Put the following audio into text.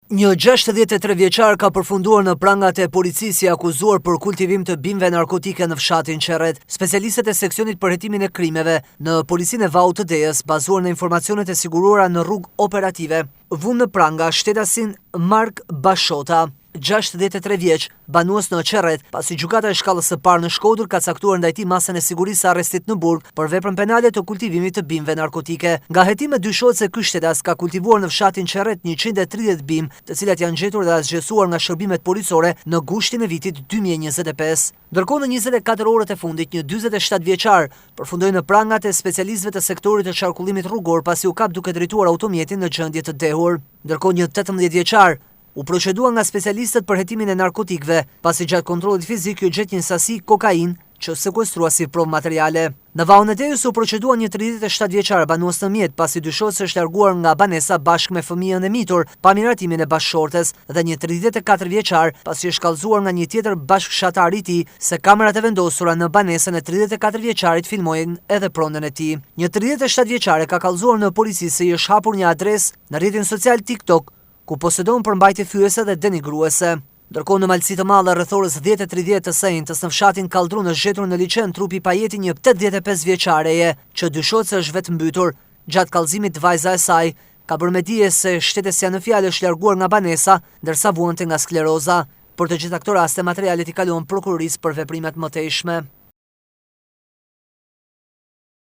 Një 63 vjeçar ka përfunduar në prangat e policisë i akuzuar për kultivim të bimëve narkotike në fshatin Qerret. Specialistët e seksionit për hetimin e krimeve në policinë e Vallët të Dejës, bazuar në informacionet e siguruara në rrugë operative, vënë në pranga shtetasin Mark Bashota, 63 vjeç, banues në Qerret, pasi gjykata e shkallës së parë në Shkodër ka caktuar ndaj tij masën e sigurisë së arrestit në burg për veprën penale të kultivimit të bimëve narkotike. Nga hetimet dyshohet se ky shtetas ka kultivuar në fshatin Qerret 130 bimë, të cilat janë gjetur dhe asgjësuar nga shërbimet policore në gushtin e vitit 2025. Ndërkohë në 24 orët e fundit, një 47 vjeçar përfundoi në prangat e specialistëve të sektorit të qarkullimit rrugor pasi u kap duke drejtuar automjetin në gjendje të dehur. Ndërkohë një 18 vjeçar u procedua nga specialistët për hetimin e narkotikëve, pasi gjatë kontrollit fizik u gjet një sasi kokainë që sekuestrua si provë materiale. Në Vallën e Dejës u procedua një 37 vjeçar banues në mjet, pasi dyshohet se është larguar nga banesa bashkë me fëmijën e mitur pa miratimin e bashkëshortes, dhe një 34 vjeçar pasi është kallëzuar nga një tjetër bashkëshatar i tij se kamerat e vendosura në banesën e 34 vjeçarit filmojnë edhe pronën e tij. Një 37 vjeçare ka kallëzuar në polici se i është hapur një adresë në rrjetin social TikTok ku posedon përmbajtje fyese dhe denigruese. Ndërkohë në Malësi të Madhe rreth orës 10:30 të sejntës në fshatin Kalltru është gjetur në liçen trupi i pajeti një 85 vjeçareje që dyshohet se është vetë mbytur. Gjatë kallëzimit vajza e saj ka bërë me dije se shtetësia në fjalë është larguar nga banesa, ndërsa vuante nga skleroza. Për të gjitha këto raste materialet i kalohen prokurorisë për veprimet mëtejshme.